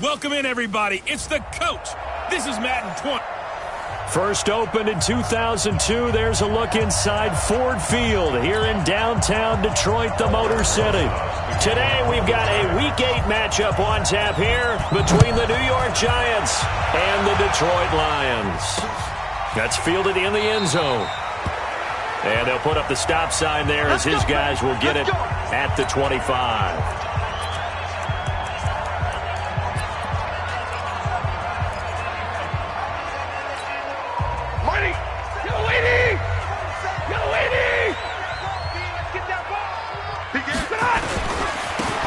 Welcome in, everybody. It's the coach. This is Madden 20. First opened in 2002, there's a look inside Ford Field here in downtown Detroit, the Motor City. Today we've got a Week 8 matchup on tap here between the New York Giants and the Detroit Lions. That's fielded in the end zone. And they'll put up the stop sign there as his guys will get it at the 25.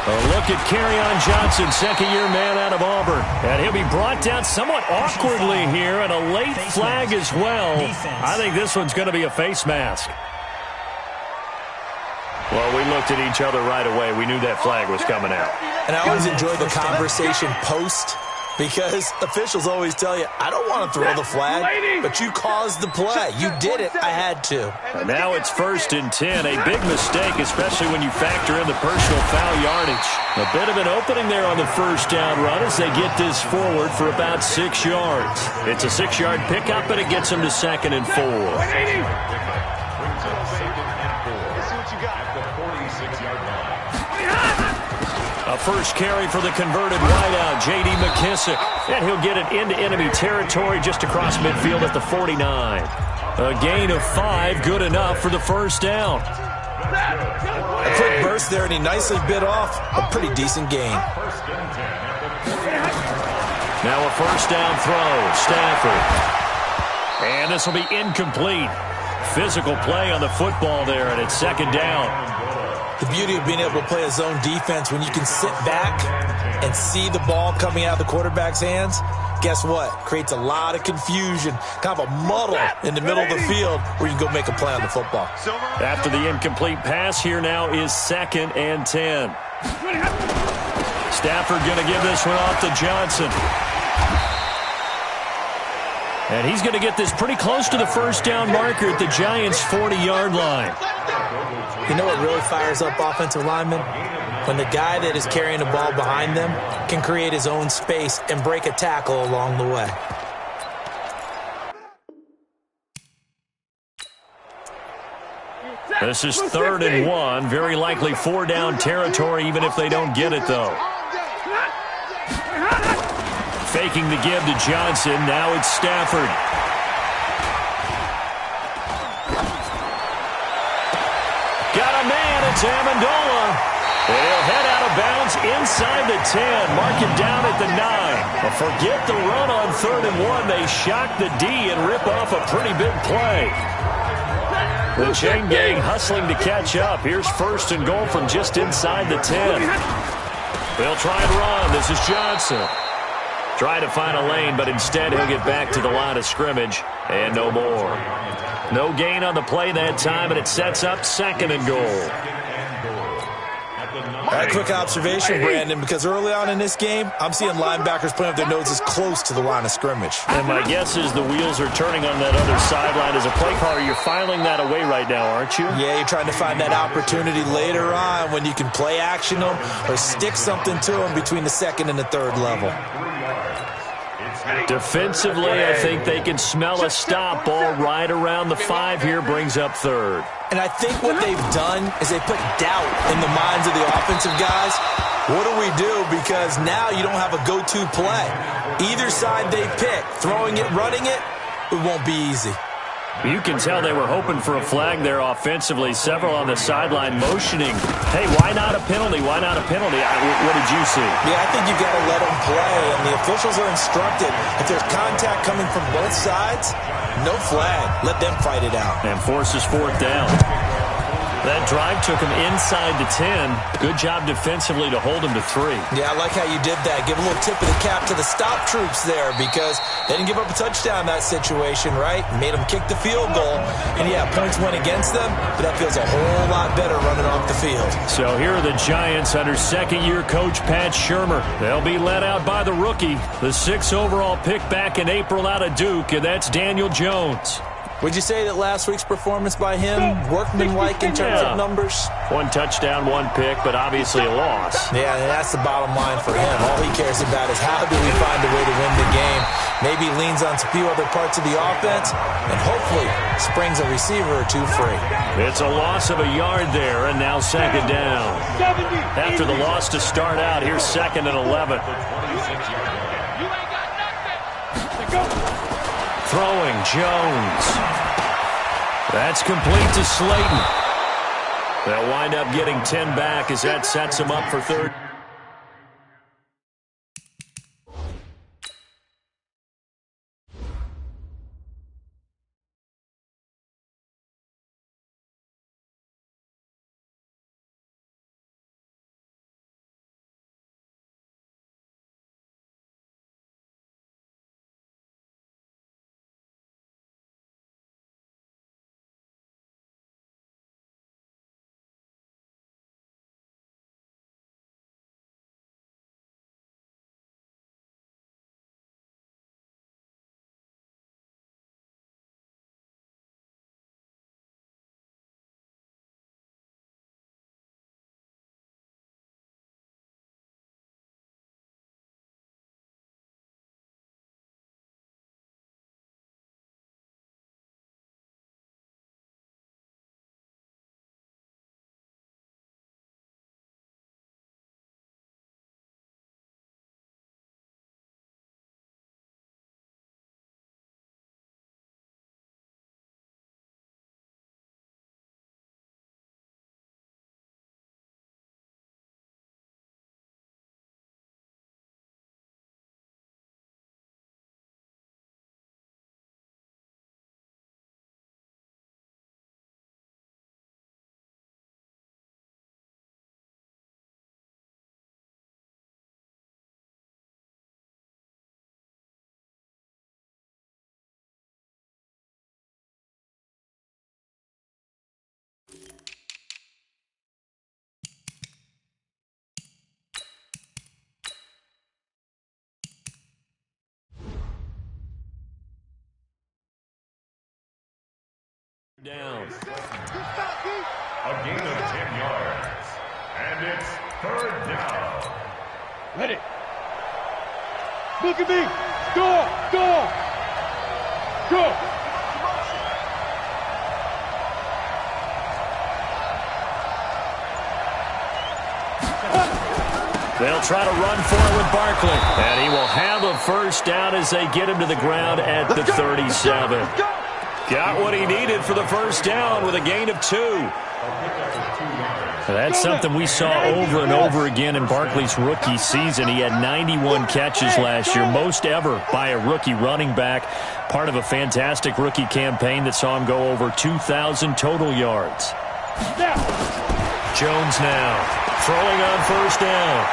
A look at Kerryon Johnson, second-year man out of Auburn. And he'll be brought down somewhat awkwardly here, and a late flag as well. I think this one's going to be a face mask. Well, we looked at each other right away. We knew that flag was coming out. And I always enjoy the conversation post, because officials always tell you, I don't want to throw the flag, but you caused the play. You did it. I had to. And now it's 1st and 10. A big mistake, especially when you factor in the personal foul yardage. A bit of an opening there on the first down run as they get this forward for about 6 yards. It's a 6-yard pickup, and it gets them to 2nd and 4. A first carry for the converted wideout, J.D. McKissick. And he'll get it into enemy territory just across midfield at the 49. A gain of 5, good enough for the first down. A quick burst there, and he nicely bit off a pretty decent gain. Now a first down throw, Stafford. And this will be incomplete. Physical play on the football there, and it's 2nd down. The beauty of being able to play a zone defense, when you can sit back and see the ball coming out of the quarterback's hands, guess what? Creates a lot of confusion, kind of a muddle in the middle of the field where you can go make a play on the football. After the incomplete pass, here now is 2nd and 10. Stafford going to give this one off to Johnson. And he's going to get this pretty close to the first down marker at the Giants' 40-yard line. You know what really fires up offensive linemen? When the guy that is carrying the ball behind them can create his own space and break a tackle along the way. This is 3rd and 1. Very likely 4-down territory, even if they don't get it, though. Faking the give to Johnson. Now it's Stafford. Got a man. It's Amendola. He'll head out of bounds inside the 10. Mark him down at the 9. But forget the run on 3rd and 1. They shock the D and rip off a pretty big play. The chain gang hustling to catch up. Here's 1st and goal from just inside the 10. They'll try and run. This is Johnson. Try to find a lane, but instead he'll get back to the line of scrimmage and no more. No gain on the play that time, and it sets up 2nd and goal. A quick observation, Brandon, because early on in this game, I'm seeing linebackers playing with their noses close to the line of scrimmage. And my guess is the wheels are turning on that other sideline. As a play caller, you're filing that away right now, aren't you? Yeah, you're trying to find that opportunity later on when you can play action them or stick something to them between the 2nd and the 3rd level. Defensively, I think they can smell a stop. Ball right around the 5 here, brings up 3rd. And I think what they've done is they put doubt in the minds of the offensive guys. What do we do? Because now you don't have a go-to play. Either side they pick, throwing it, running it, it won't be easy. You can tell they were hoping for a flag there offensively. Several on the sideline motioning. Hey, why not a penalty? Why not a penalty? What did you see? Yeah, I think you've got to let them play, and the officials are instructed. If there's contact coming from both sides, no flag. Let them fight it out. And forces 4th down. That drive took him inside the 10. Good job defensively to hold him to 3. Yeah, I like how you did that. Give a little tip of the cap to the stop troops there because they didn't give up a touchdown in that situation, right? Made them kick the field goal. And, yeah, points went against them, but that feels a whole lot better running off the field. So here are the Giants under second-year coach Pat Shurmur. They'll be led out by the rookie, the 6th overall pick back in April out of Duke, and that's Daniel Jones. Would you say that last week's performance by him, workmanlike in terms of numbers? 1 touchdown, 1 pick, but obviously a loss. Yeah, and that's the bottom line for him. All he cares about is how do we find a way to win the game. Maybe he leans on a few other parts of the offense and hopefully springs a receiver or two free. It's a loss of a yard there, and now 2nd down. After the loss to start out, here's 2nd and 11. Throwing, Jones. That's complete to Slayton. They'll wind up getting 10 back as that sets them up for 3rd. Down. A gain of 10 yards. And it's 3rd down. Ready. Look at me. Score. Go. They'll try to run for it with Barkley. And he will have a 1st down as they get him to the ground at the 37. Got what he needed for the 1st down with a gain of 2. That's something we saw over and over again in Barkley's rookie season. He had 91 catches last year, most ever by a rookie running back. Part of a fantastic rookie campaign that saw him go over 2,000 total yards. Jones now throwing on 1st down.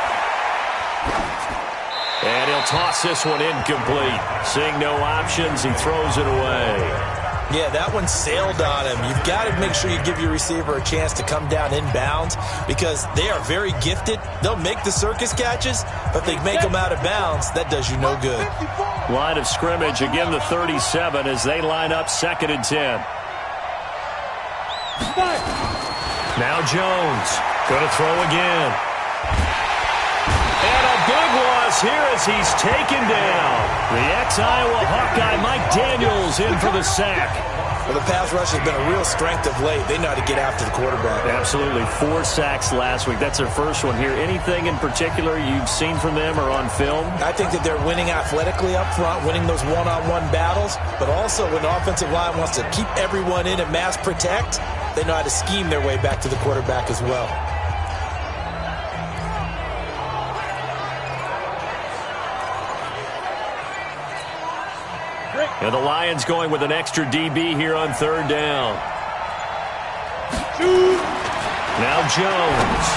And he'll toss this one incomplete. Seeing no options, he throws it away. Yeah, that one sailed on him. You've got to make sure you give your receiver a chance to come down inbounds because they are very gifted. They'll make the circus catches, but they make them out of bounds. That does you no good. Line of scrimmage, again the 37 as they line up 2nd and 10. Now Jones going to throw again. And a big loss here as he's taken down. The ex-Iowa Hawkeye Mike Daniels in for the sack. Well, the pass rush has been a real strength of late. They know how to get after the quarterback. Absolutely. 4 sacks last week. That's their first one here. Anything in particular you've seen from them or on film? I think that they're winning athletically up front, winning those one-on-one battles, but also when the offensive line wants to keep everyone in and mass protect, they know how to scheme their way back to the quarterback as well. And the Lions going with an extra DB here on 3rd down. Now Jones.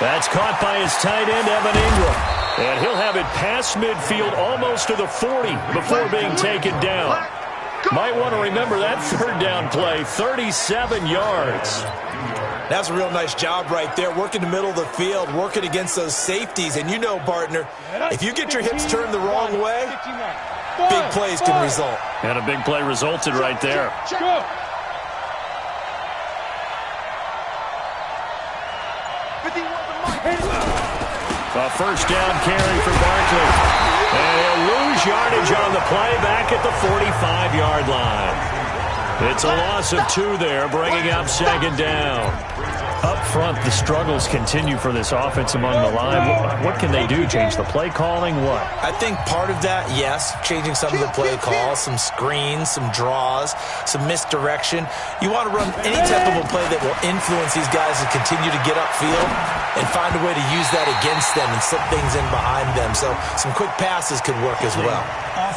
That's caught by his tight end, Evan Ingram. And he'll have it past midfield almost to the 40 before being taken down. Might want to remember that 3rd down play, 37 yards. That's a real nice job right there, working the middle of the field, working against those safeties. And you know, partner, if you get your hips turned the wrong way, big plays can result. And a big play resulted right there. A first down carry for Barkley. And he'll lose yardage on the play back at the 45-yard line. It's a loss of 2 there, bringing up second down. Up front, the struggles continue for this offense among the line. What can they do? Change the play calling? What? I think part of that, yes, changing some of the play calls, some screens, some draws, some misdirection. You want to run any type of a play that will influence these guys to continue to get upfield and find a way to use that against them and slip things in behind them. So some quick passes could work as well.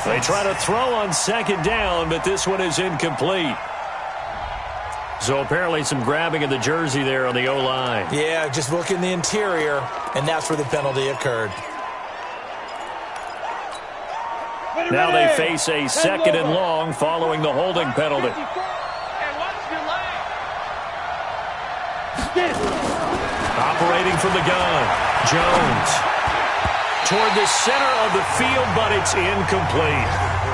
They try to throw on second down, but this one is incomplete. So apparently some grabbing of the jersey there on the O-line. Yeah, just look in the interior, and that's where the penalty occurred. Now they face a second and long following the holding penalty. Operating from the gun, Jones. Toward the center of the field, but it's incomplete.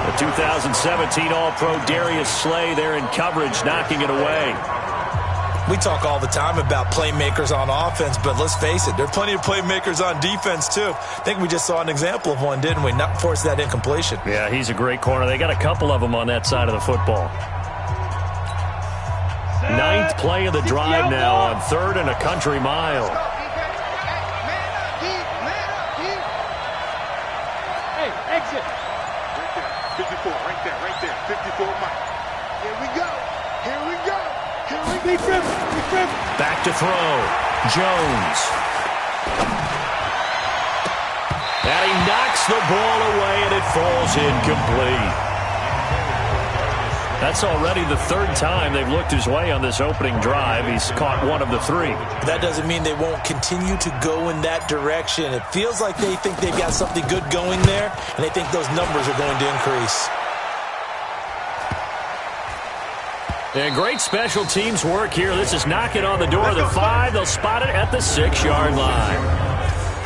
The 2017 All-Pro Darius Slay there in coverage, knocking it away. We talk all the time about playmakers on offense, but let's face it, there are plenty of playmakers on defense, too. I think we just saw an example of one, didn't we? Not force that incompletion. Yeah, he's a great corner. They got a couple of them on that side of the football. 9th play of the drive now on 3rd and a country mile. Hey, exit. 54, right there, 54 Mike. Here we go, here we go, here we go. Back to throw, Jones. And he knocks the ball away, and it falls incomplete. That's already the 3rd time they've looked his way on this opening drive. He's caught 1 of the 3. That doesn't mean they won't continue to go in that direction. It feels like they think they've got something good going there, and they think those numbers are going to increase. And great special teams work here. This is knocking on the door of the 5. They'll spot it at the 6-yard line.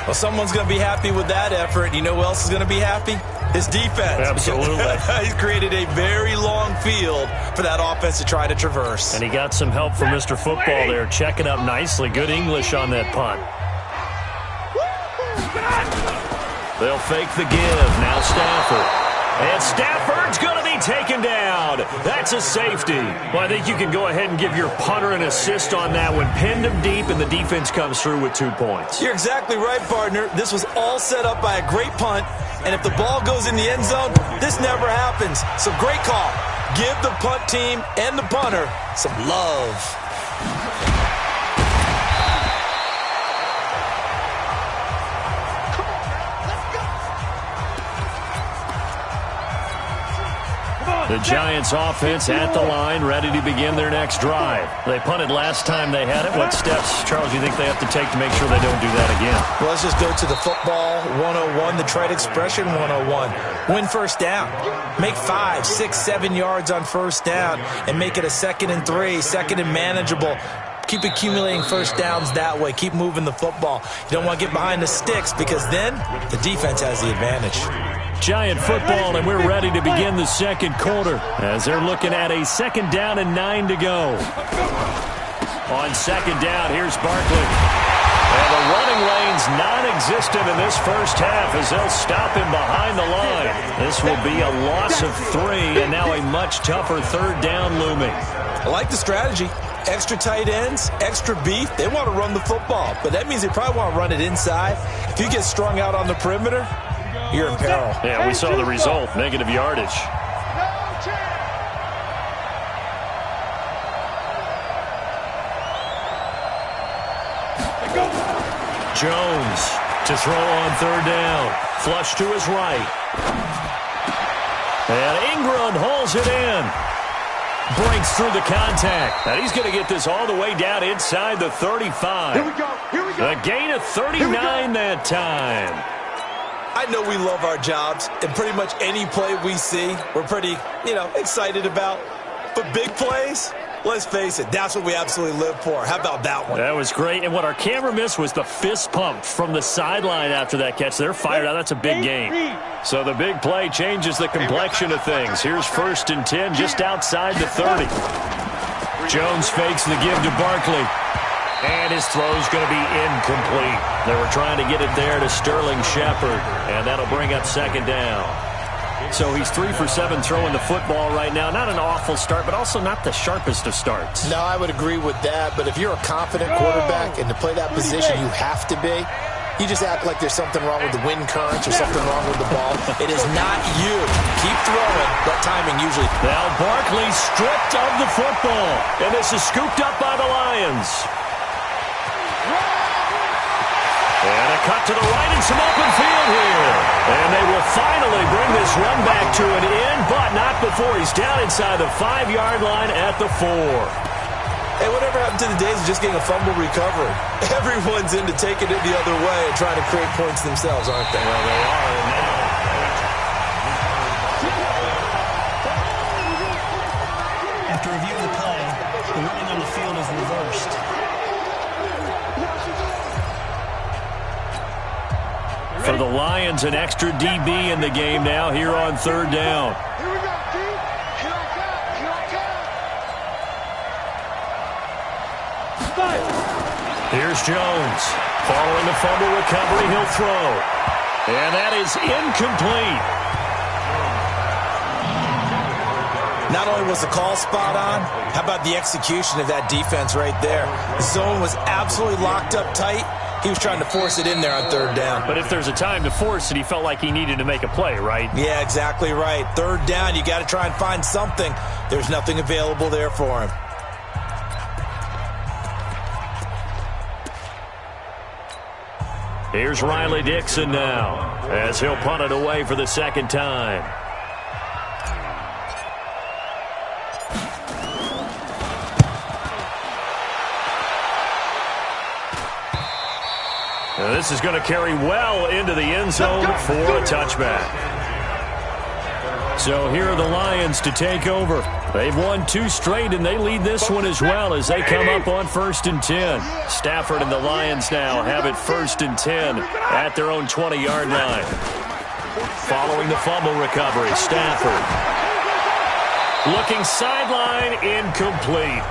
Well, someone's going to be happy with that effort. You know who else is going to be happy? His defense. Absolutely. He's created a very long field for that offense to try to traverse. And he got some help from Mr. Football there, checking up nicely. Good English on that punt. They'll fake the give. Now Stafford. And Stafford's going to be taken down. That's a safety. Well, I think you can go ahead and give your punter an assist on that one. Pinned him deep, and the defense comes through with 2 points. You're exactly right, partner. This was all set up by a great punt. And if the ball goes in the end zone, this never happens. So great call. Give the punt team and the punter some love. The Giants offense at the line, ready to begin their next drive. They punted last time they had it. What steps, Charles, do you think they have to take to make sure they don't do that again? Well, let's just go to the football 101, the trade expression 101. Win first down. Make 5, 6, 7 yards on first down and make it a 2nd and 3, 2nd and manageable. Keep accumulating first downs that way. Keep moving the football. You don't want to get behind the sticks because then the defense has the advantage. Giant football, and we're ready to begin the second quarter as they're looking at a 2nd down and 9 to go. On 2nd down, here's Barkley. And the running lane's non-existent in this first half as they'll stop him behind the line. This will be a loss of 3 and now a much tougher 3rd down looming. I like the strategy. Extra tight ends, extra beef. They want to run the football, but that means they probably want to run it inside. If you get strung out on the perimeter, you're in peril. Yeah, we saw the result, negative yardage. Jones to throw on 3rd down. Flush to his right. And Ingram hauls it in. Breaks through the contact. And he's going to get this all the way down inside the 35. Here we go. Here we go. A gain of 39 that time. I know we love our jobs, and pretty much any play we see, we're pretty, excited about. But big plays, Let's face it, that's what we absolutely live for. How about that one? That was great. And what our camera missed was the fist pump from the sideline after that catch. They're fired out. That's a big game. So the big play changes the complexion of things. Here's 1st and 10 just outside the 30. Jones fakes the give to Barkley. And his throw's going to be incomplete. They were trying to get it there to Sterling Shepard. And that'll bring up 2nd down. So he's 3 for 7 throwing the football right now. Not an awful start, but also not the sharpest of starts. No, I would agree with that. But if you're a confident quarterback and to play that position you have to be, you just act like there's something wrong with the wind currents or something wrong with the ball. It is not you. Keep throwing, but timing usually. Now Barkley stripped of the football. And this is scooped up by the Lions. And a cut to the right and some open field here. And they will finally bring this run back to an end, but not before he's down inside the 5-yard line at the 4. Hey, whatever happened to the days of just getting a fumble recovery? Everyone's into taking it the other way and trying to create points themselves, aren't they? Well, they are now. After reviewing the play, the running on the field is reversed. For the Lions, an extra DB in the game now here on 3rd down. Here we go, T. Here I come. Here I come. Here's Jones. Following the fumble recovery, he'll throw. And that is incomplete. Not only was the call spot on, how about the execution of that defense right there? The zone was absolutely locked up tight. He was trying to force it in there on 3rd down. But if there's a time to force it, he felt like he needed to make a play, right? Yeah, exactly right. 3rd down, you got to try and find something. There's nothing available there for him. Here's Riley Dixon now as he'll punt it away for the 2nd time. Now this is going to carry well into the end zone for a touchback. So here are the Lions to take over. They've won 2 straight, and they lead this one as well as they come up on 1st and 10. Stafford and the Lions now have it 1st and 10 at their own 20-yard line. Following the fumble recovery, Stafford. Looking sideline, incomplete.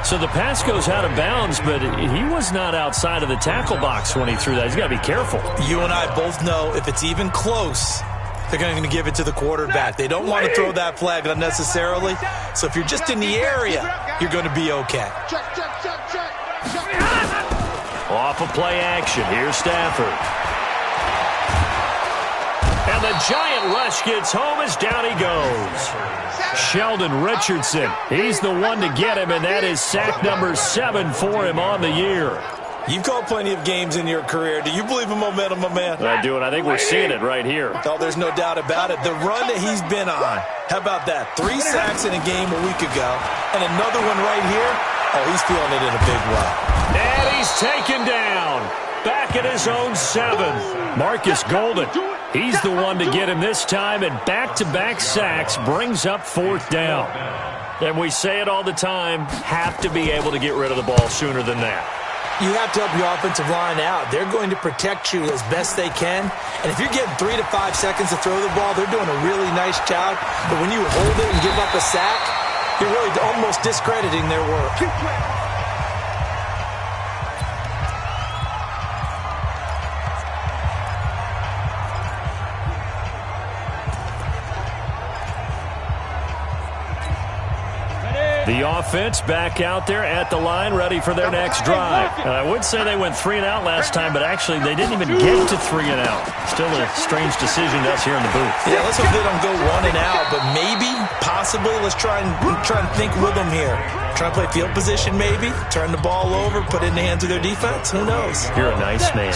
So the pass goes out of bounds, but he was not outside of the tackle box when he threw that. He's got to be careful. You and I both know if it's even close, they're going to give it to the quarterback. They don't want to throw that flag unnecessarily. So if you're just in the area, you're going to be okay. Off of play action. Here's Stafford. And the giant rush gets home as down he goes. Sheldon Richardson, he's the one to get him, and that is sack number 7 for him on the year. You've called plenty of games in your career. Do you believe in momentum, my man? I do, and I think we're seeing it right here. Oh, there's no doubt about it. The run that he's been on, how about that? 3 sacks in a game a week ago, and another one right here. Oh, he's feeling it in a big way. And he's taken down. Back at his own 7. Marcus Golden. He's the one to get him this time, and back-to-back sacks brings up 4th down. And we say it all the time, have to be able to get rid of the ball sooner than that. You have to help your offensive line out. They're going to protect you as best they can. And if you're getting 3 to 5 seconds to throw the ball, they're doing a really nice job. But when you hold it and give up a sack, you're really almost discrediting their work. The offense back out there at the line, ready for their next drive. I would say they went 3 and out last time, but actually they didn't even get to 3 and out. Still a strange decision to us here in the booth. Yeah, let's hope they don't go 1 and out, but maybe, possibly, let's try and think with them here. Try and play field position maybe, turn the ball over, put it in the hands of their defense. Who knows? You're a nice man.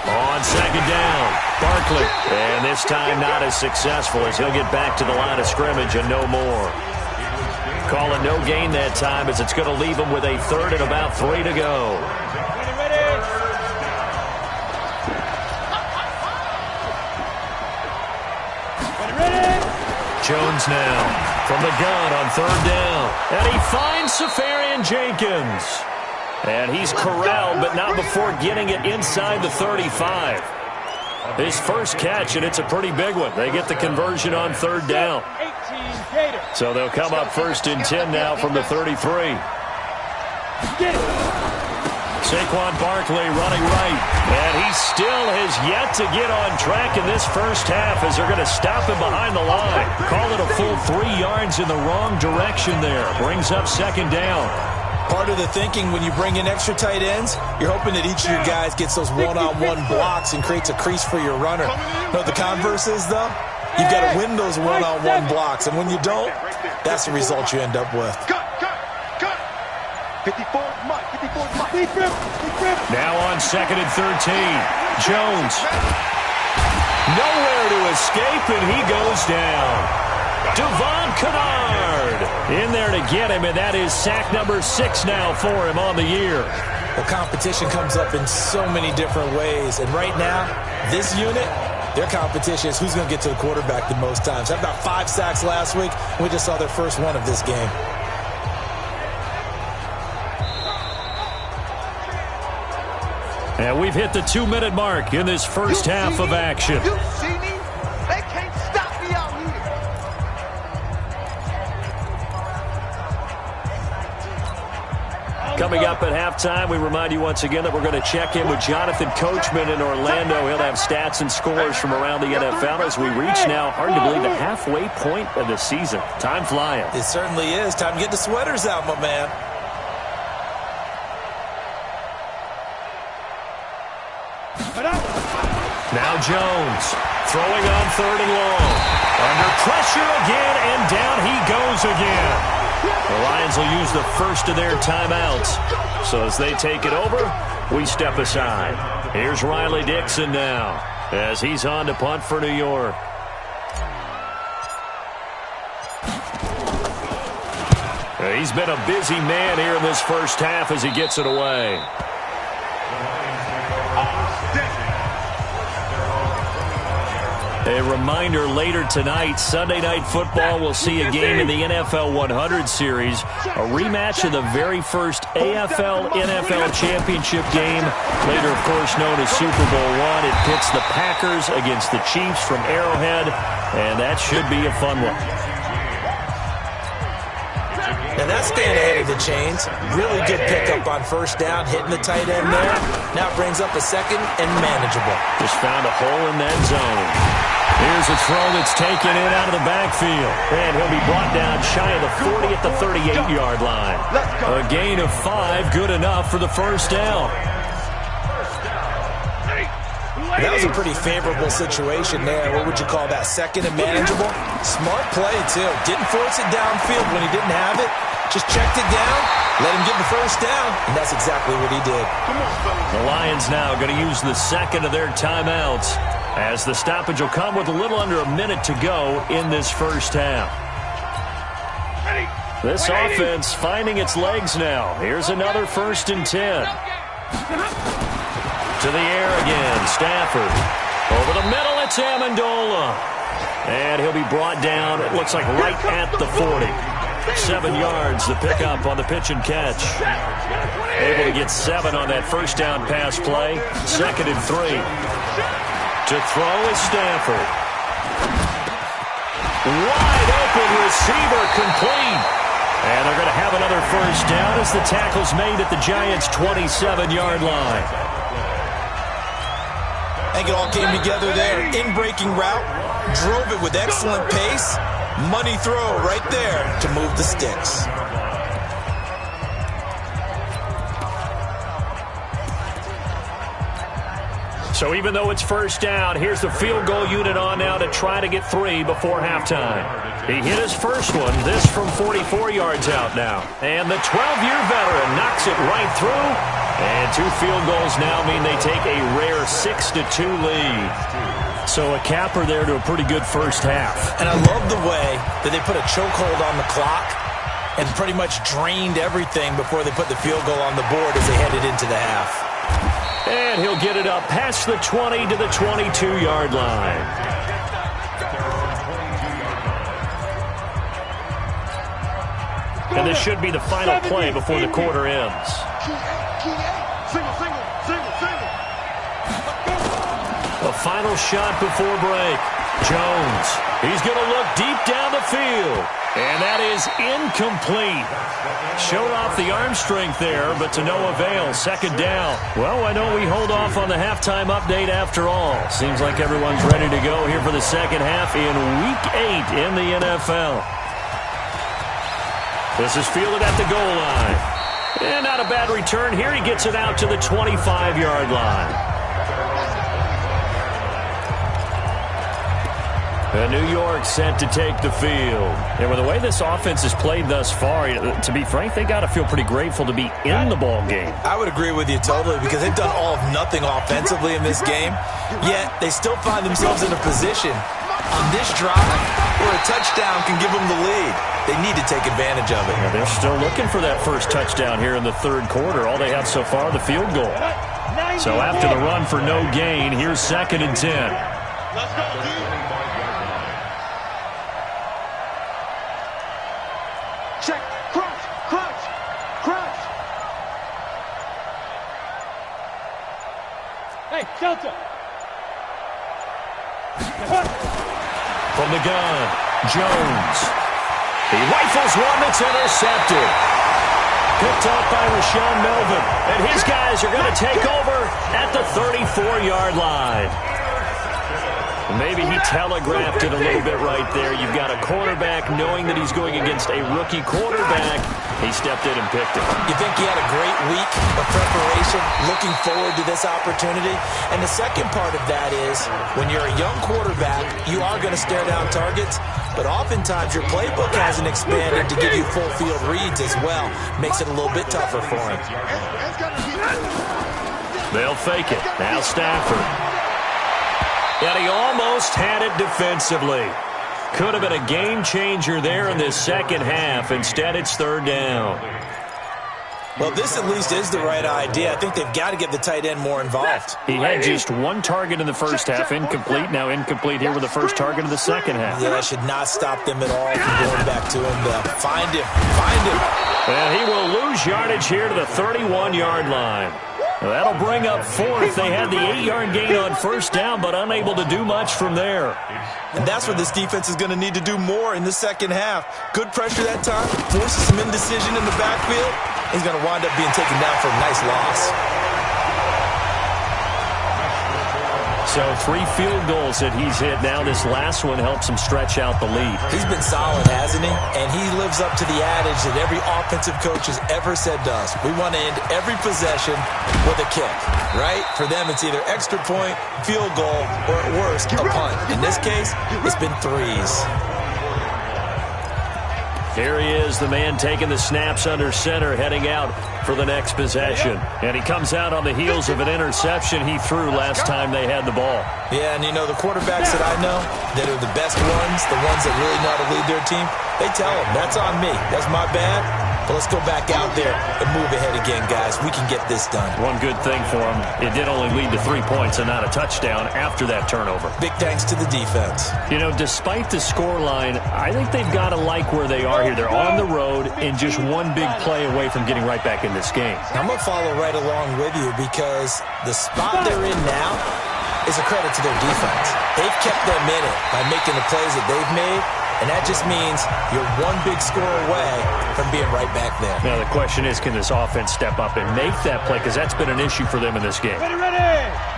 On 2nd down, Barkley. And this time not as successful as he'll get back to the line of scrimmage and no more. Calling no gain that time as it's going to leave him with a 3rd and about 3 to go. Jones now from the gun on third down. And he finds Safarian Jenkins. And he's corralled, but not before getting it inside the 35. His first catch, and it's a pretty big one. They get the conversion on third down. So they'll come up first and 10 now from the 33. Saquon Barkley running right. And he still has yet to get on track in this first half as they're going to stop him behind the line. Call it a full 3 yards in the wrong direction there. Brings up second down. Part of the thinking when you bring in extra tight ends, you're hoping that each of your guys gets those one-on-one blocks and creates a crease for your runner. No, the converse is, though, you've got to win those one-on-one blocks. And when you don't, that's the result you end up with. 54 Mike. Now on second and 13. Jones. Nowhere to escape, and he goes down. Devon Kennard in there to get him, and that is sack number 6 now for him on the year. The competition comes up in so many different ways, and right now, this unit, their competition is who's going to get to the quarterback the most times. Had about 5 sacks last week, and we just saw their first one of this game. And we've hit the 2-minute mark in this first half of action. You see me? They can't stop me out here. Coming up at halftime, we remind you once again that we're going to check in with Jonathan Coachman in Orlando. He'll have stats and scores from around the NFL as we reach now, hard to believe, the halfway point of the season. Time flying. It certainly is. Time to get the sweaters out, my man. Now Jones throwing on third and long. Under pressure again, and down he goes again. The Lions will use the first of their timeouts. So as they take it over, we step aside. Here's Riley Dixon now as he's on to punt for New York. He's been a busy man here in this first half as he gets it away. A reminder, later tonight, Sunday Night Football will see a game in the NFL 100 Series, a rematch of the very first AFL-NFL Championship game, later, of course, known as Super Bowl I. It pits the Packers against the Chiefs from Arrowhead, and that should be a fun one. And that's staying ahead of the chains. Really good pickup on first down, hitting the tight end there. Now it brings up a second and manageable. Just found a hole in that zone. Here's a throw that's taken in out of the backfield. And he'll be brought down shy of the 40 at the 38-yard line. A gain of 5, good enough for the first down. That was a pretty favorable situation there. What would you call that? Second and manageable? Smart play, too. Didn't force it downfield when he didn't have it. Just checked it down, let him get the first down, and that's exactly what he did. The Lions now going to use the second of their timeouts as the stoppage will come with a little under a minute to go in this first half. This offense finding its legs now. Here's another first and 10. To the air again, Stafford. Over the middle, it's Amendola. And he'll be brought down, it looks like right at the 40. 7 yards, the pickup on the pitch and catch. Able to get 7 on that first down pass play. Second and 3. To throw is Stafford. Wide open receiver complete. And they're going to have another first down as the tackle's made at the Giants' 27-yard line. I think it all came together there. In-breaking route, drove it with excellent pace. Money throw right there to move the sticks. So even though it's first down, here's the field goal unit on now to try to get 3 before halftime. He hit his first one, this from 44 yards out now. And the 12-year veteran knocks it right through. And 2 field goals now mean they take a rare 6-2 lead. So a capper there to a pretty good first half. And I love the way that they put a chokehold on the clock and pretty much drained everything before they put the field goal on the board as they headed into the half. And he'll get it up past the 20 to the 22-yard line. And this should be the final play before the quarter ends. The final shot before break. Jones. He's going to look deep down the field. And that is incomplete. Showed off the arm strength there, but to no avail. Second down. Well, why don't we hold off on the halftime update after all? Seems like everyone's ready to go here for the second half in Week 8 in the NFL. This is fielded at the goal line. And not a bad return here. He gets it out to the 25-yard line. And New York set to take the field. And with the way this offense has played thus far, to be frank, they got to feel pretty grateful to be in the ball game. I would agree with you totally because they've done all of nothing offensively in this game, yet they still find themselves in a position on this drive where a touchdown can give them the lead. They need to take advantage of it. Yeah, they're still looking for that first touchdown here in the third quarter. All they have so far, the field goal. So after the run for no gain, here's 2nd and 10. Let's go, dude. Check. Crunch. Hey, Delta. From the gun, Jones. He rifles one that's intercepted. Picked off by Rashawn Melvin. And his guys are going to take over at the 34-yard line. Maybe he telegraphed it a little bit right there. You've got a quarterback knowing that he's going against a rookie quarterback. He stepped in and picked it. You think he had a great week of preparation, looking forward to this opportunity? And the second part of that is when you're a young quarterback, you are going to stare down targets, but oftentimes your playbook hasn't expanded to give you full field reads as well. Makes it a little bit tougher for him. They'll fake it. Now Stafford. And he almost had it defensively. Could have been a game changer there in this second half. Instead, it's third down. Well, this at least is the right idea. I think they've got to get the tight end more involved. He had just one target in the first half, incomplete. Now incomplete here with the first target of the second half. Yeah, that should not stop them at all from going back to him. Find him. And he will lose yardage here to the 31-yard line. That'll bring up fourth. They had the 8-yard gain on first down, but unable to do much from there. And that's where this defense is going to need to do more in the second half. Good pressure that time, forces some indecision in the backfield. He's going to wind up being taken down for a nice loss. So 3 field goals that he's hit now. This last one helps him stretch out the lead. He's been solid, hasn't he? And he lives up to the adage that every offensive coach has ever said to us. We want to end every possession with a kick, right? For them, it's either extra point, field goal, or at worst, a punt. In this case, it's been threes. Here he is, the man taking the snaps under center, heading out for the next possession. And he comes out on the heels of an interception he threw last time they had the ball. Yeah, and you know, the quarterbacks that I know that are the best ones, the ones that really know how to lead their team, they tell them, that's on me. That's my bad. But let's go back out there and move ahead again, guys. We can get this done. One good thing for him, it did only lead to 3 points and not a touchdown after that turnover. Big thanks to the defense. You know, despite the scoreline, I think they've got to like where they are here. They're on the road and just one big play away from getting right back in this game. I'm going to follow right along with you because the spot they're in now is a credit to their defense. They've kept them in it by making the plays that they've made. And that just means you're one big score away from being right back there. Now, the question is, can this offense step up and make that play? Because that's been an issue for them in this game. Ready.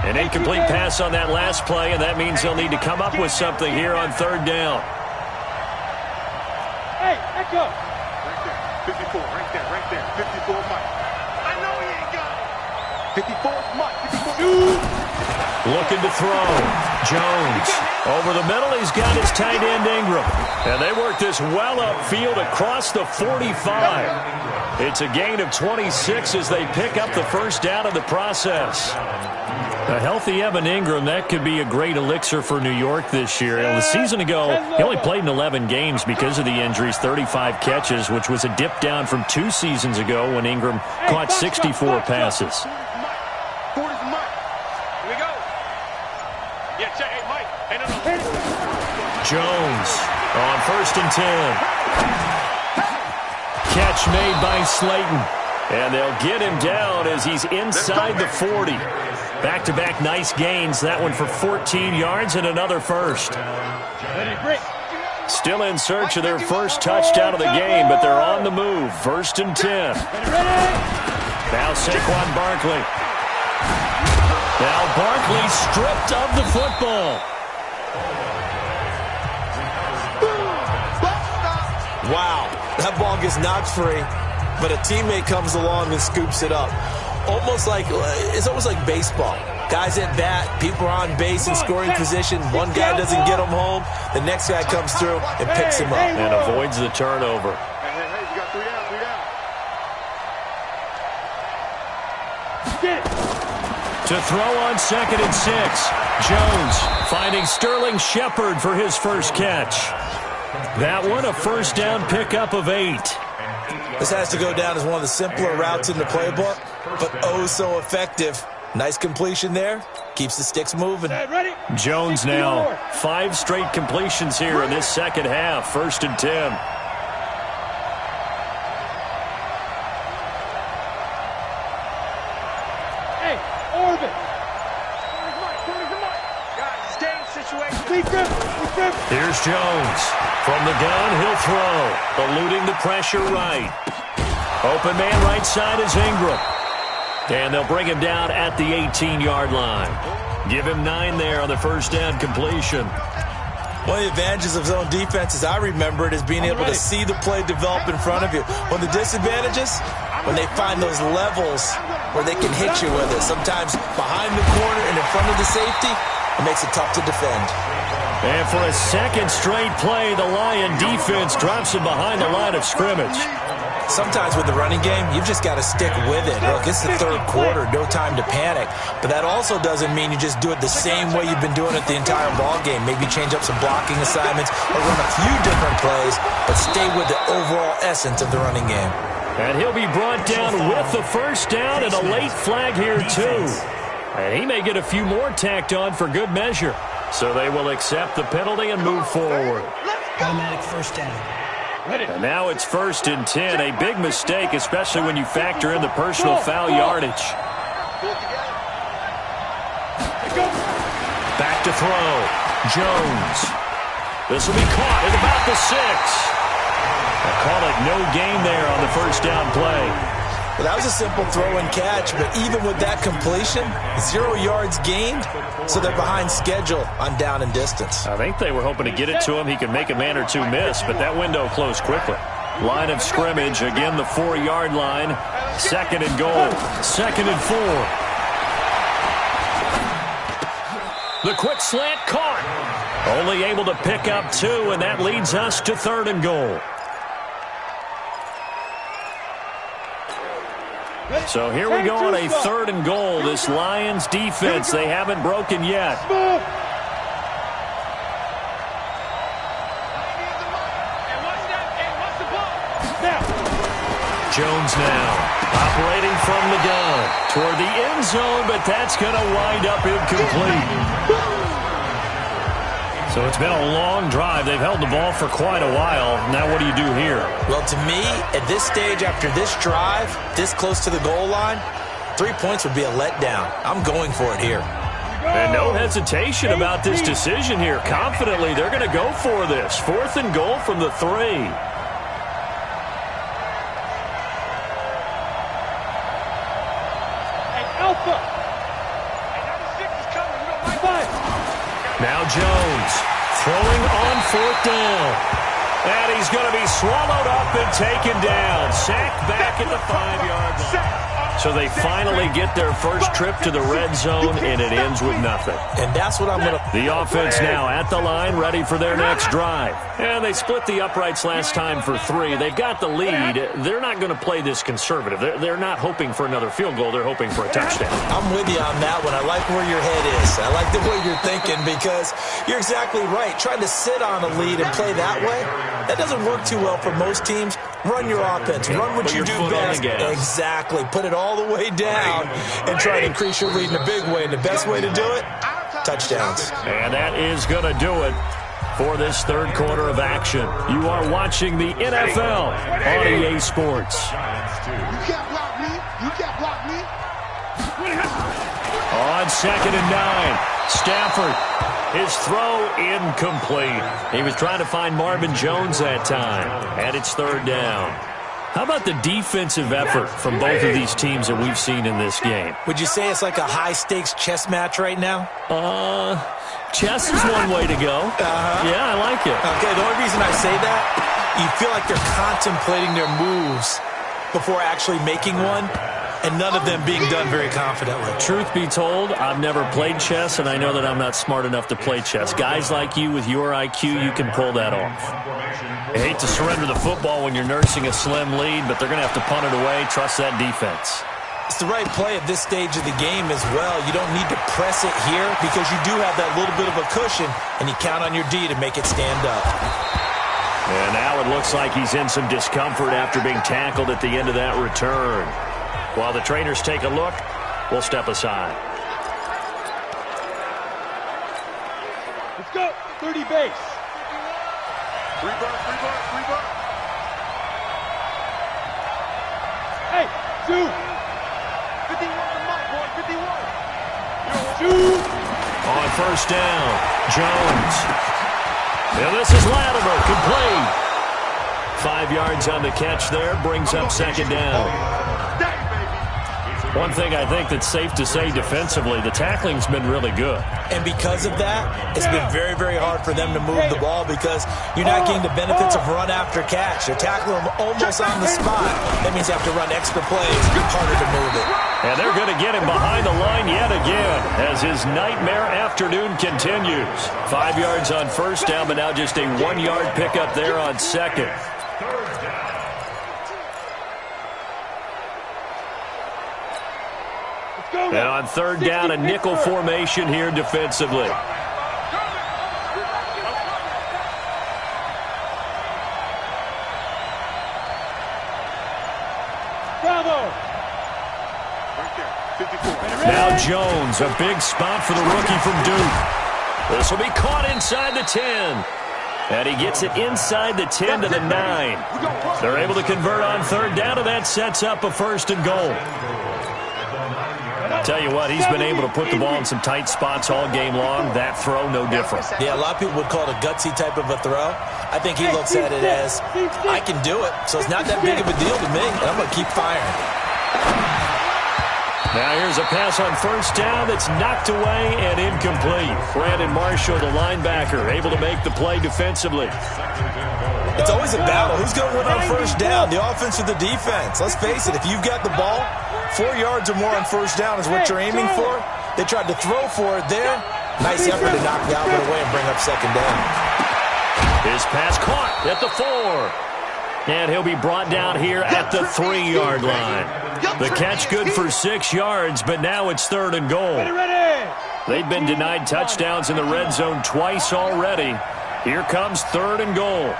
An incomplete pass on that last play, and that means they'll need to come up with something here on third down. Hey, echo. Right there. 54, right there. 54 Mike. I know he ain't got it. 54 Mike. 54. Looking to throw. Jones. Over the middle, he's got his tight end Ingram. And they work this well upfield across the 45. It's a gain of 26 as they pick up the first down in the process. A healthy Evan Ingram, that could be a great elixir for New York this year. The season ago, he only played in 11 games because of the injuries, 35 catches, which was a dip down from 2 seasons ago when Ingram caught 64 passes. Jones on 1st and 10. catch made by Slayton. And they'll get him down as he's inside the 40. Back-to-back nice gains. That one for 14 yards and another first. Still in search of their first touchdown of the game, but they're on the move. 1st and 10. Now Saquon Barkley. Now Barkley stripped of the football. Wow, that ball gets knocked free, but a teammate comes along and scoops it up. It's almost like baseball. Guys at bat, people are on base in scoring position. One guy doesn't get him home. The next guy comes through and picks him up. And avoids the turnover. Hey, you got 3 down. To throw on 2nd and 6. Jones finding Sterling Shepard for his first catch. That one a first down pickup of 8. This has to go down as one of the simpler routes in the playbook, but oh so effective. Nice completion there. Keeps the sticks moving. Jones now 5 straight completions here in this second half. 1st and 10. Hey, Orbit. Guys, stay in situation. Here's Jones. From the gun, he'll throw. Eluding the pressure right. Open man right side is Ingram. And they'll bring him down at the 18-yard line. Give him 9 there on the first down completion. One of the advantages of zone defense, as I remember it, is being able to see the play develop in front of you. One of the disadvantages, when they find those levels where they can hit you with it. Sometimes behind the corner and in front of the safety, it makes it tough to defend. And for a second straight play, the Lion defense drops him behind the line of scrimmage. Sometimes with the running game, you've just got to stick with it. Look, it's the 3rd quarter, no time to panic. But that also doesn't mean you just do it the same way you've been doing it the entire ball game. Maybe change up some blocking assignments or run a few different plays, but stay with the overall essence of the running game. And he'll be brought down with the first down and a late flag here too. And he may get a few more tacked on for good measure. So they will accept the penalty and move forward. Automatic first down. And now it's 1st and 10. A big mistake, especially when you factor in the personal foul yardage. Back to throw. Jones. This will be caught at about the 6. I call it no gain there on the first down play. Well, that was a simple throw and catch, but even with that completion, 0 yards gained, so they're behind schedule on down and distance. I think they were hoping to get it to him. He could make a man or two miss, but that window closed quickly. Line of scrimmage, again the 4-yard line. 2nd and goal. 2nd and 4. The quick slant caught. Only able to pick up 2, and that leads us to 3rd and goal. So here we go on a 3rd and goal. This Lions defense, they haven't broken yet. Jones now operating from the gun toward the end zone, but that's going to wind up incomplete. So it's been a long drive. They've held the ball for quite a while. Now what do you do here? Well, to me, at this stage, after this drive, this close to the goal line, 3 points would be a letdown. I'm going for it here. And no hesitation about this decision here. Confidently, they're going to go for this. 4th and goal from the 3. Now Jones throwing on 4th down. And he's going to be swallowed up and taken down. Sacked back at the 5-yard line. So they finally get their first trip to the red zone, and it ends with nothing. And that's what I'm going to... The offense now at the line, ready for their next drive. And they split the uprights last time for 3. They've got the lead. They're not going to play this conservative. They're not hoping for another field goal. They're hoping for a touchdown. I'm with you on that one. I like where your head is. I like the way you're thinking because you're exactly right. Trying to sit on a lead and play that way, that doesn't work too well for most teams. Run your offense. Run what you do best. Exactly. Put it all the way down and try to increase your lead in a big way. And the best way to do it, touchdowns. And that is going to do it for this third quarter of action. You are watching the NFL on EA Sports. You can't block me. You can't block me. On 2nd and 9, Stafford. His throw incomplete. He was trying to find Marvin Jones that time, and it's 3rd down. How about the defensive effort from both of these teams that we've seen in this game? Would you say it's like a high-stakes chess match right now? Chess is one way to go. Yeah, I like it. Okay, the only reason I say that, you feel like they're contemplating their moves before actually making one, and none of them being done very confidently. Truth be told, I've never played chess, and I know that I'm not smart enough to play chess. Guys like you with your IQ, you can pull that off. I hate to surrender the football when you're nursing a slim lead, but they're going to have to punt it away. Trust that defense. It's the right play at this stage of the game as well. You don't need to press it here because you do have that little bit of a cushion, and you count on your D to make it stand up. And now it looks like he's in some discomfort after being tackled at the end of that return. While the trainers take a look, we'll step aside. Let's go. 30 base. Free burn. Hey, 2. 51 to Mike, boy. 51. 2. On 1st down, Jones. And this is Latimer, complete. 5 yards on the catch there, brings up 2nd down. One thing I think that's safe to say defensively, the tackling's been really good. And because of that, it's been very, very hard for them to move the ball because you're not getting the benefits of run after catch. They're tackling them almost on the spot. That means they have to run extra plays, harder to move it. And they're going to get him behind the line yet again as his nightmare afternoon continues. 5 yards on 1st down, but now just a 1-yard pickup there on 2nd. And on 3rd down, a nickel formation here defensively. Now Jones, a big spot for the rookie from Duke. This will be caught inside the 10. And he gets it inside the 10 to the 9. They're able to convert on 3rd down, and that sets up a 1st and goal. Tell you what, he's been able to put the ball in some tight spots all game long. That throw, no different. Yeah, a lot of people would call it a gutsy type of a throw. I think he looks at it as, I can do it, so it's not that big of a deal to me, and I'm going to keep firing. Now here's a pass on 1st down that's knocked away and incomplete. Brandon Marshall, the linebacker, able to make the play defensively. It's always a battle. Who's going to win on 1st down, the offense or the defense? Let's face it, if you've got the ball, 4 yards or more on 1st down is what you're aiming for. They tried to throw for it there. Nice effort to knock that one away and bring up 2nd down. His pass caught at the 4. And he'll be brought down here at the 3-yard line. The catch good for 6 yards, but now it's 3rd and goal. They've been denied touchdowns in the red zone twice already. Here comes 3rd and goal.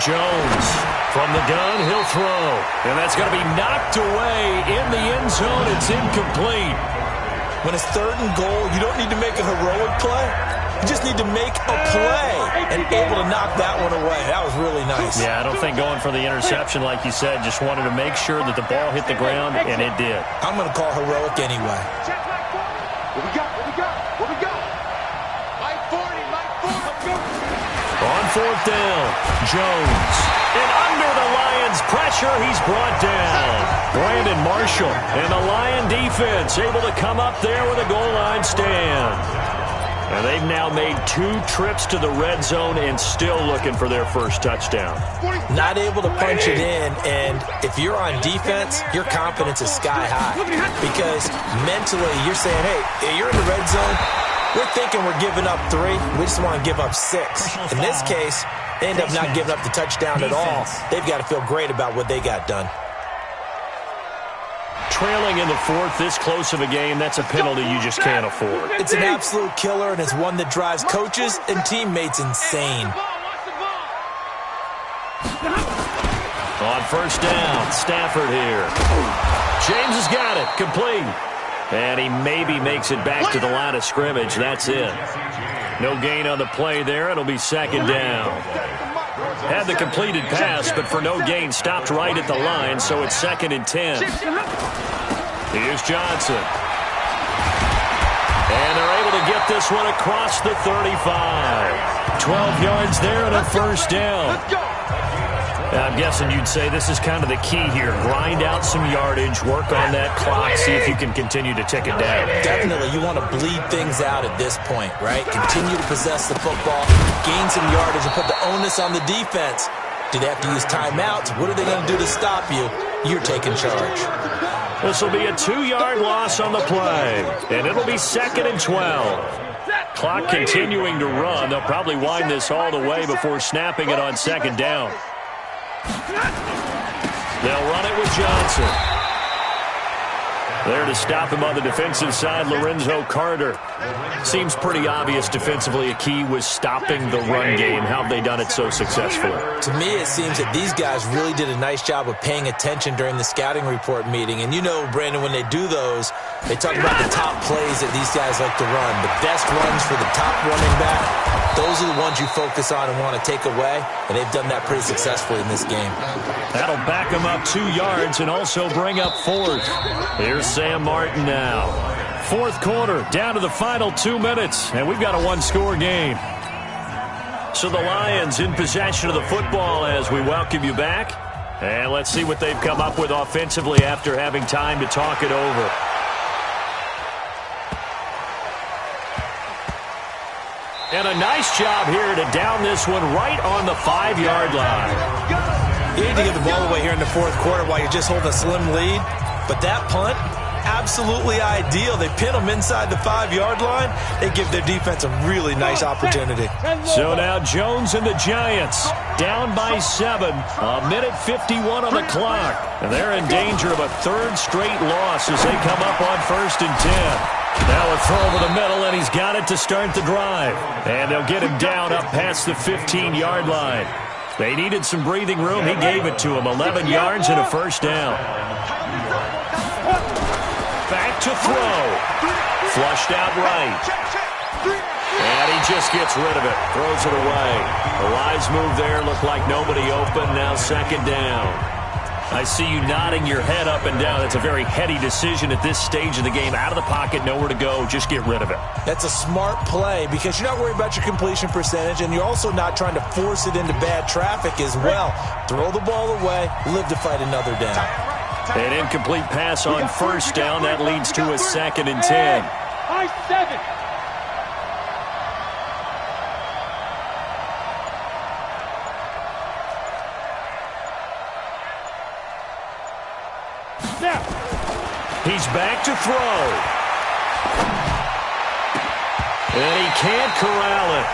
Jones from the gun, he'll throw. And that's going to be knocked away in the end zone. It's incomplete. When it's 3rd and goal, you don't need to make a heroic play. You just need to make a play and able to knock that one away. That was really nice. Yeah, I don't think going for the interception, like you said, just wanted to make sure that the ball hit the ground, and it did. I'm going to call heroic anyway. What we got? Mike 40. On 4th down, Jones. And under the Lions' pressure, he's brought down. Brandon Marshall and the Lion defense able to come up there with a goal line stand. And they've now made 2 trips to the red zone and still looking for their first touchdown. Not able to punch it in, and if you're on defense, your confidence is sky high. Because mentally, you're saying, hey, you're in the red zone. We're thinking we're giving up 3. We just want to give up 6. In this case, they end up not giving up the touchdown at all. They've got to feel great about what they got done. Trailing in the 4th, this close of a game, that's a penalty you just can't afford. It's an absolute killer, and it's one that drives coaches and teammates insane. On first down. Stafford here. James has got it. Complete. And he maybe makes it back to the line of scrimmage. That's it. No gain on the play there. It'll be second down. Had the completed pass, but for no gain, stopped right at the line, so it's 2nd and 10. Here's Johnson. And they're able to get this one across the 35. 12 yards there and a first down. I'm guessing you'd say this is kind of the key here. Grind out some yardage, work on that clock, see if you can continue to tick it down. Definitely. You want to bleed things out at this point, right? Continue to possess the football, gain some yardage, and put the onus on the defense. Do they have to use timeouts? What are they going to do to stop you? You're taking charge. This will be a 2-yard loss on the play, and it'll be 2nd and 12. Clock continuing to run. They'll probably wind this all the way before snapping it on 2nd down. They'll run it with Johnson. There to stop him on the defensive side, Lorenzo Carter. Seems pretty obvious defensively a key was stopping the run game. How have they done it so successfully? To me, it seems that these guys really did a nice job of paying attention during the scouting report meeting. And you know, Brandon, when they do those, they talk about the top plays that these guys like to run. The best runs for the top running back, those are the ones you focus on and want to take away. And they've done that pretty successfully in this game. That'll back them up 2 yards and also bring up 4th. Here's Sam Martin now. 4th quarter, down to the final 2 minutes, and we've got a 1-score game. So the Lions in possession of the football as we welcome you back. And let's see what they've come up with offensively after having time to talk it over. And a nice job here to down this one right on the 5-yard line. You need to get the ball away here in the 4th quarter while you're just holding a slim lead. But that punt, absolutely ideal. They pin them inside the 5-yard line. They give their defense a really nice opportunity. So now Jones and the Giants down by 7. A minute 51 on the clock. And they're in danger of a 3rd straight loss as they come up on 1st and 10. Now a throw over the middle, and he's got it to start the drive. And they'll get him down up past the 15-yard line. They needed some breathing room. He gave it to him. 11 yards and a first down. Back to throw. Flushed out right. And he just gets rid of it. Throws it away. A wise move there. Looked like nobody open. Now 2nd down. I see you nodding your head up and down. That's a very heady decision at this stage of the game. Out of the pocket, nowhere to go. Just get rid of it. That's a smart play because you're not worried about your completion percentage, and you're also not trying to force it into bad traffic as well. Throw the ball away, live to fight another down. An incomplete pass on 1st down. That leads to a 2nd and 10. High 7. He's back to throw. And he can't corral it.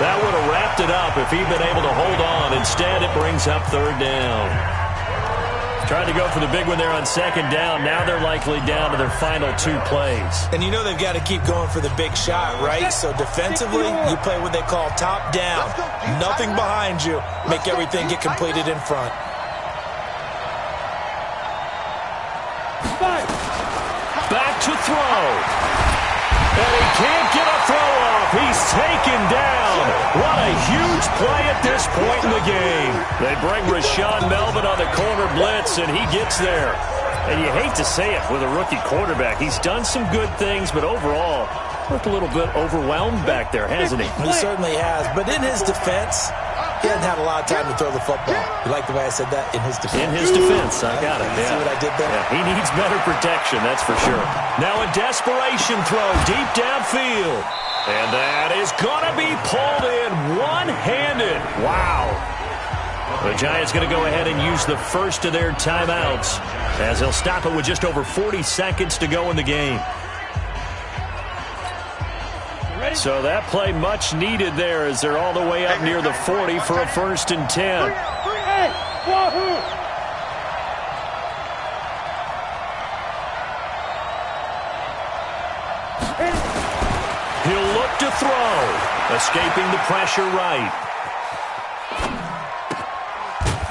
That would have wrapped it up if he'd been able to hold on. Instead, it brings up 3rd down. Tried to go for the big one there on 2nd down. Now they're likely down to their final 2 plays. And you know they've got to keep going for the big shot, right? So defensively, you play what they call top down. Nothing behind you. Make everything get completed in front. Back to throw. And he can't get a throw off. He's taken down. What a huge play at this point in the game. They bring Rashawn Melvin on the corner blitz, and he gets there. And you hate to say it with a rookie quarterback. He's done some good things, but overall, looked a little bit overwhelmed back there, hasn't he? He certainly has. But in his defense, he hasn't had a lot of time to throw the football. You like the way I said that? In his defense. In his defense. I got it. You see what I did there? Yeah, he needs better protection, that's for sure. Now a desperation throw deep downfield. And that is going to be pulled in one-handed. Wow. The Giants going to go ahead and use the first of their timeouts as they'll stop it with just over 40 seconds to go in the game. So that play much needed there as they're all the way up near the 40 for a 1st and 10. He'll look to throw, escaping the pressure right.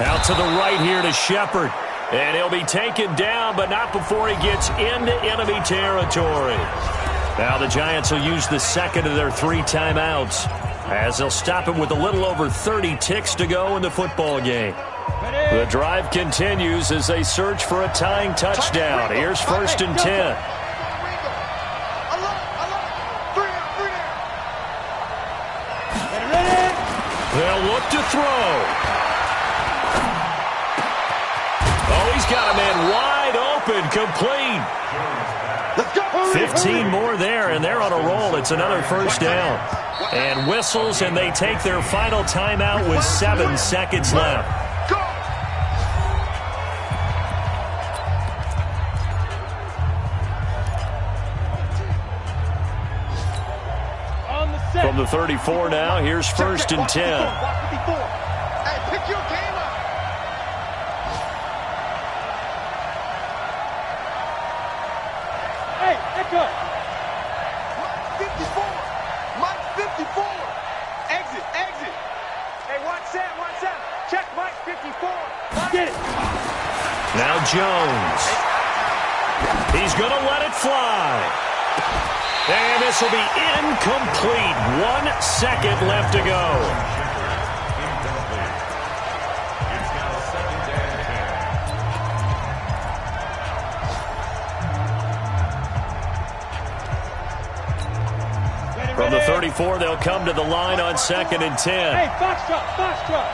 Out to the right here to Shepard. And he'll be taken down, but not before he gets into enemy territory. Now the Giants will use the second of their 3 timeouts, as they'll stop him with a little over 30 ticks to go in the football game. The drive continues as they search for a tying touchdown. Here's 1st and 10. They'll look to throw. Oh, he's got a man wide open, complete. 15 more there, and they're on a roll. It's another 1st down. And whistles, and they take their final timeout with 7 seconds left. From the 34 now, here's 1st and 10. Hey, pick your game up. Hey, echo. Mike 54. Mike 54. Exit, exit. Hey, watch that, watch that. Check Mike 54. Get it. Now Jones. He's going to let it fly. And this will be incomplete. 1 second left to go. From the 34, they'll come to the line on 2nd and 10. Hey, foxtrot, foxtrot.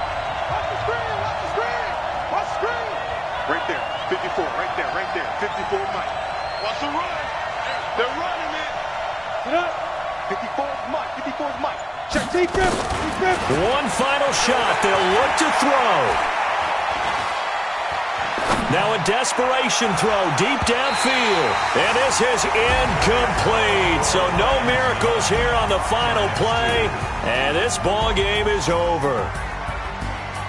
Watch the screen, watch the screen. Watch the screen. Right there, 54, right there, right there. 54 Mike. Watch the run. They're running, man. Sit up. 54's Mike, 54's Mike. Check defense, defense. One final shot. They'll look to throw. Now a desperation throw deep downfield. And this is incomplete. So no miracles here on the final play. And this ball game is over.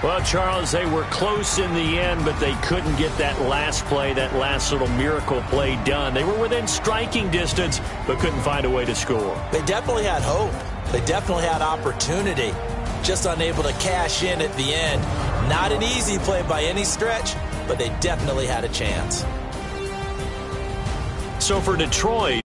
Well, Charles, they were close in the end, but they couldn't get that last play, that last little miracle play done. They were within striking distance, but couldn't find a way to score. They definitely had hope. They definitely had opportunity. Just unable to cash in at the end. Not an easy play by any stretch, but they definitely had a chance. So for Detroit,